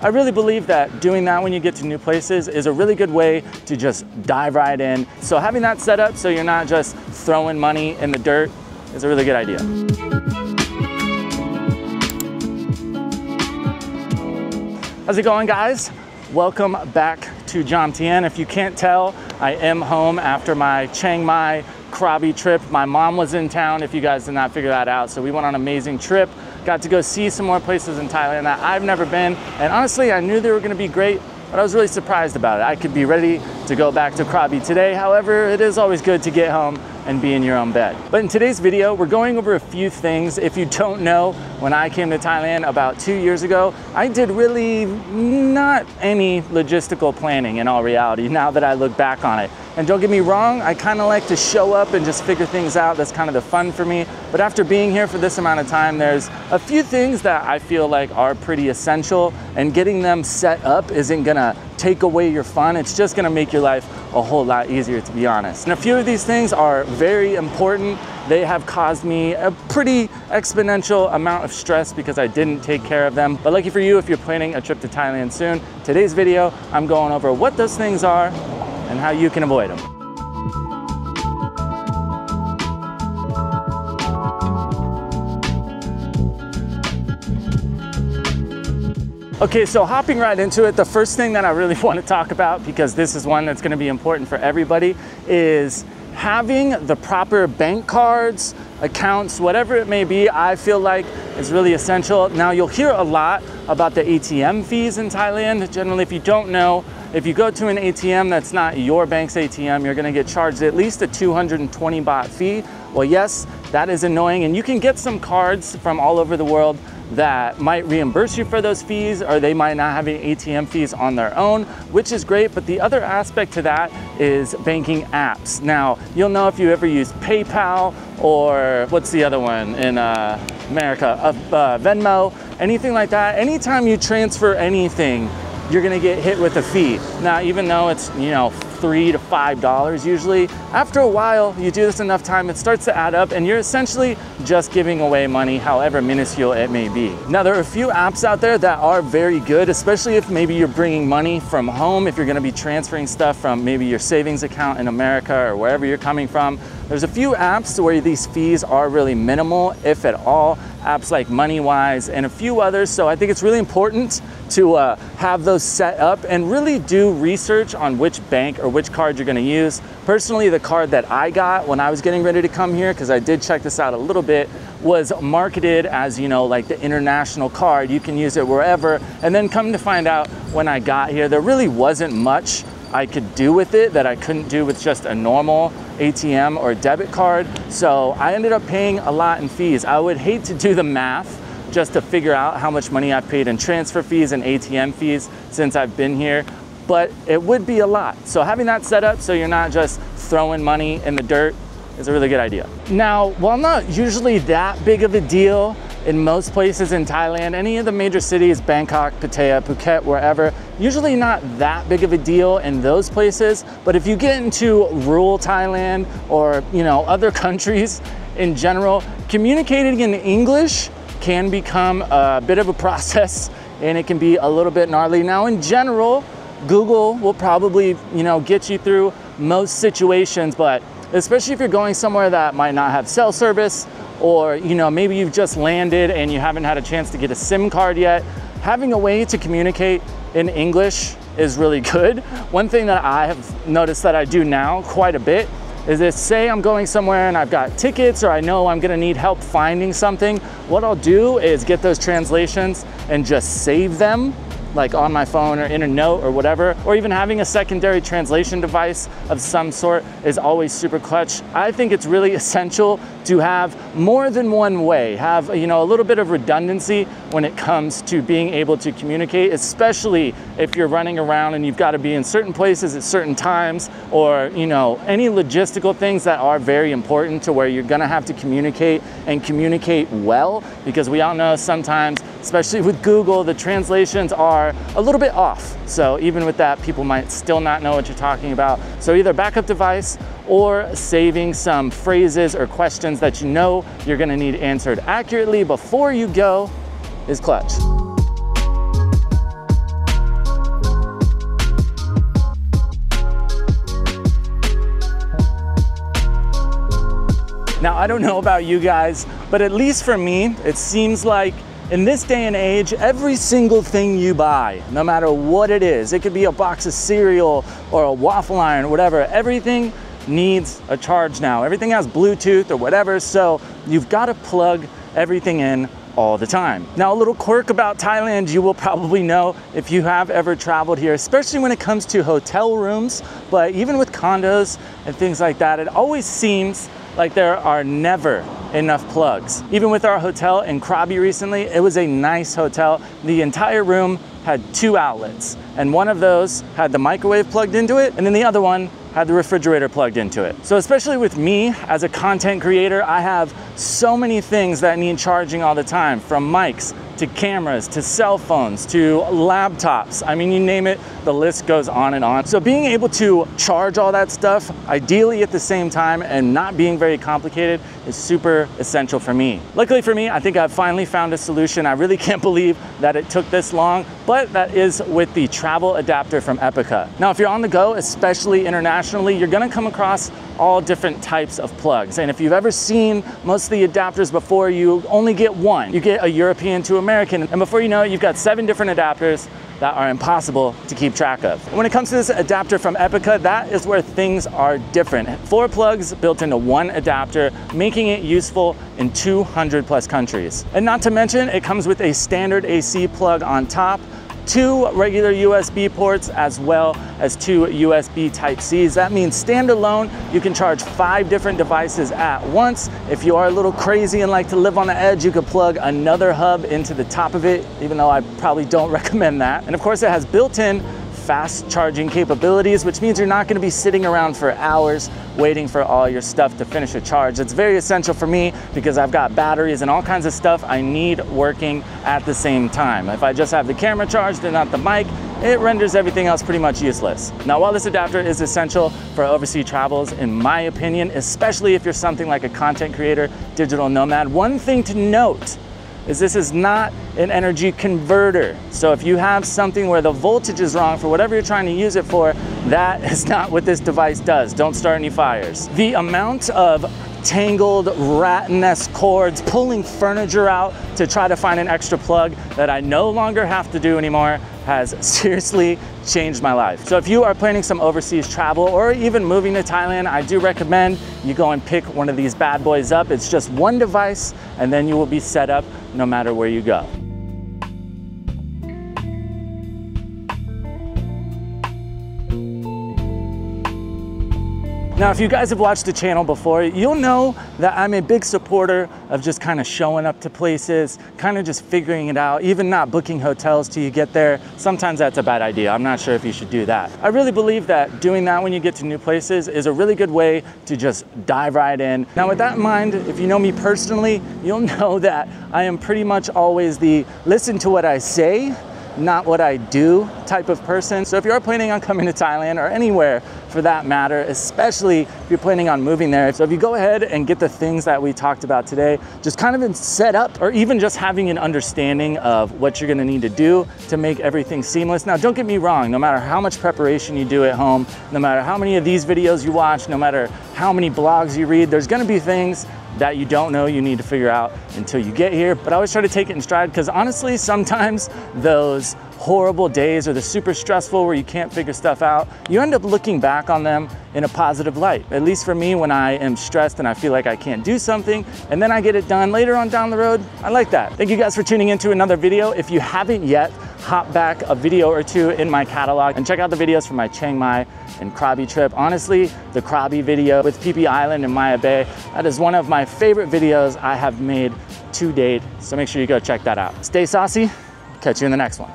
I really believe that doing that when you get to new places is a really good way to just dive right in. So having that set up so you're not just throwing money in the dirt is a really good idea. How's it going, guys? Welcome back to Jomtien. If you can't tell, I am home after my Chiang Mai Krabi trip. My mom was in town, if you guys did not figure that out. So we went on an amazing trip. Got to go see some more places in Thailand that I've never been. And honestly, I knew they were gonna be great, but I was really surprised about it. I could be ready to go back to Krabi today. However, it is always good to get home and be in your own bed. But in today's video, we're going over a few things. If you don't know, when I came to Thailand about 2 years ago, I did really not any logistical planning in all reality, now that I look back on it. And don't get me wrong, I kind of like to show up and just figure things out. That's kind of the fun for me. But after being here for this amount of time, there's a few things that I feel like are pretty essential, and getting them set up isn't gonna take away your fun. It's just gonna make your life a whole lot easier, to be honest. And a few of these things are very important. They have caused me a pretty exponential amount of stress because I didn't take care of them. But lucky for you, if you're planning a trip to Thailand soon, today's video, I'm going over what those things are and how you can avoid them. Okay, so hopping right into it, the first thing that I really want to talk about, because this is one that's going to be important for everybody, is having the proper bank cards, accounts, whatever it may be. I feel like is really essential. Now, you'll hear a lot about the ATM fees in Thailand. Generally, if you don't know, if you go to an ATM that's not your bank's ATM, you're gonna get charged at least a 220 baht fee. Well, yes, that is annoying, and you can get some cards from all over the world that might reimburse you for those fees, or they might not have any ATM fees on their own, which is great. But the other aspect to that is banking apps. Now, you'll know if you ever use PayPal, or what's the other one in America, Venmo, anything like that. Anytime you transfer anything, you're gonna get hit with a fee. Now, even though it's, you know, $3 to $5 usually, after a while, you do this enough time, it starts to add up, and you're essentially just giving away money, however minuscule it may be. Now, there are a few apps out there that are very good, especially if maybe you're bringing money from home, if you're gonna be transferring stuff from maybe your savings account in America or wherever you're coming from. There's a few apps where these fees are really minimal, if at all, apps like MoneyWise and a few others. So I think it's really important to have those set up and really do research on which bank or which card you're gonna use. Personally, the card that I got when I was getting ready to come here, because I did check this out a little bit, was marketed as, you know, like the international card. You can use it wherever. And then come to find out when I got here, there really wasn't much I could do with it that I couldn't do with just a normal ATM or debit card. So I ended up paying a lot in fees. I would hate to do the math just to figure out how much money I've paid in transfer fees and ATM fees since I've been here, but it would be a lot. So having that set up so you're not just throwing money in the dirt is a really good idea. Now, while not usually that big of a deal in most places in Thailand, any of the major cities, Bangkok, Pattaya, Phuket, wherever, usually not that big of a deal in those places. But if you get into rural Thailand or, you know, other countries in general, communicating in English can become a bit of a process, and it can be a little bit gnarly. Now, in general, Google will probably, you know, get you through most situations, but especially if you're going somewhere that might not have cell service, or, you know, maybe you've just landed and you haven't had a chance to get a SIM card yet, having a way to communicate in English is really good. One thing that I have noticed that I do now quite a bit is that, say I'm going somewhere and I've got tickets, or I know I'm gonna need help finding something, what I'll do is get those translations and just save them, like on my phone or in a note or whatever, or even having a secondary translation device of some sort is always super clutch. I think it's really essential to have more than one way, have, you know, a little bit of redundancy when it comes to being able to communicate, especially if you're running around and you've got to be in certain places at certain times, or, you know, any logistical things that are very important to where you're gonna have to communicate and communicate well, because we all know sometimes, especially with Google, the translations are a little bit off. So even with that, people might still not know what you're talking about. So either backup device or saving some phrases or questions that you know you're gonna need answered accurately before you go is clutch. Now, I don't know about you guys, but at least for me, it seems like in this day and age, every single thing you buy, no matter what it is, it could be a box of cereal or a waffle iron or whatever, everything needs a charge now. Everything has Bluetooth or whatever, so you've got to plug everything in all the time. Now, a little quirk about Thailand you will probably know if you have ever traveled here, especially when it comes to hotel rooms, but even with condos and things like that, it always seems like there are never enough plugs. Even with our hotel in Krabi recently, it was a nice hotel. The entire room had 2 outlets, and one of those had the microwave plugged into it, and then the other one had the refrigerator plugged into it. So especially with me as a content creator, I have so many things that need charging all the time, from mics to cameras to cell phones to laptops. I mean, you name it, the list goes on and on. So being able to charge all that stuff, ideally at the same time and not being very complicated, is super essential for me. Luckily for me, I think I've finally found a solution. I really can't believe that it took this long, but that is with the travel adapter from Epicka. Now, if you're on the go, especially internationally, you're gonna come across all different types of plugs. And if you've ever seen most of the adapters before, you only get one. You get a European to American, and before you know it, you've got 7 different adapters that are impossible to keep track of. And when it comes to this adapter from Epicka, that is where things are different. 4 plugs built into 1 adapter, making it useful in 200+ countries. And not to mention, it comes with a standard AC plug on top, 2 regular USB ports, as well as 2 USB Type-Cs. That means standalone, you can charge 5 different devices at once. If you are a little crazy and like to live on the edge, you could plug another hub into the top of it, even though I probably don't recommend that. And of course, it has built-in fast charging capabilities, which means you're not going to be sitting around for hours waiting for all your stuff to finish a charge. It's very essential for me because I've got batteries and all kinds of stuff I need working at the same time. If I just have the camera charged and not the mic, it renders everything else pretty much useless. Now, while this adapter is essential for overseas travels, in my opinion, especially if you're something like a content creator, digital nomad, one thing to note is this is not an energy converter. So if you have something where the voltage is wrong for whatever you're trying to use it for, that is not what this device does. Don't start any fires. The amount of tangled rat nest cords, pulling furniture out to try to find an extra plug that I no longer have to do anymore has seriously changed my life. So if you are planning some overseas travel or even moving to Thailand, I do recommend you go and pick one of these bad boys up. It's just 1 device and then you will be set up no matter where you go. Now, if you guys have watched the channel before, you'll know that I'm a big supporter of just kind of showing up to places, kind of just figuring it out, even not booking hotels till you get there. Sometimes that's a bad idea. I'm not sure if you should do that. I really believe that doing that when you get to new places is a really good way to just dive right in. Now, with that in mind, if you know me personally, you'll know that I am pretty much always the listen to what I say, not what I do type of person. So if you are planning on coming to Thailand or anywhere for that matter, especially if you're planning on moving there, so if you go ahead and get the things that we talked about today, just kind of set up, or even just having an understanding of what you're gonna need to do to make everything seamless. Now, don't get me wrong, no matter how much preparation you do at home, no matter how many of these videos you watch, no matter how many blogs you read, there's gonna be things that you don't know you need to figure out until you get here. But I always try to take it in stride because honestly, sometimes those horrible days or the super stressful where you can't figure stuff out, you end up looking back on them in a positive light. At least for me, when I am stressed and I feel like I can't do something and then I get it done later on down the road, I like that. Thank you guys for tuning into another video. If you haven't yet, hop back a video or 2 in my catalog and check out the videos from my Chiang Mai and Krabi trip. Honestly, the Krabi video with Phi Phi Island and Maya Bay, that is one of my favorite videos I have made to date. So make sure you go check that out. Stay saucy. Catch you in the next one.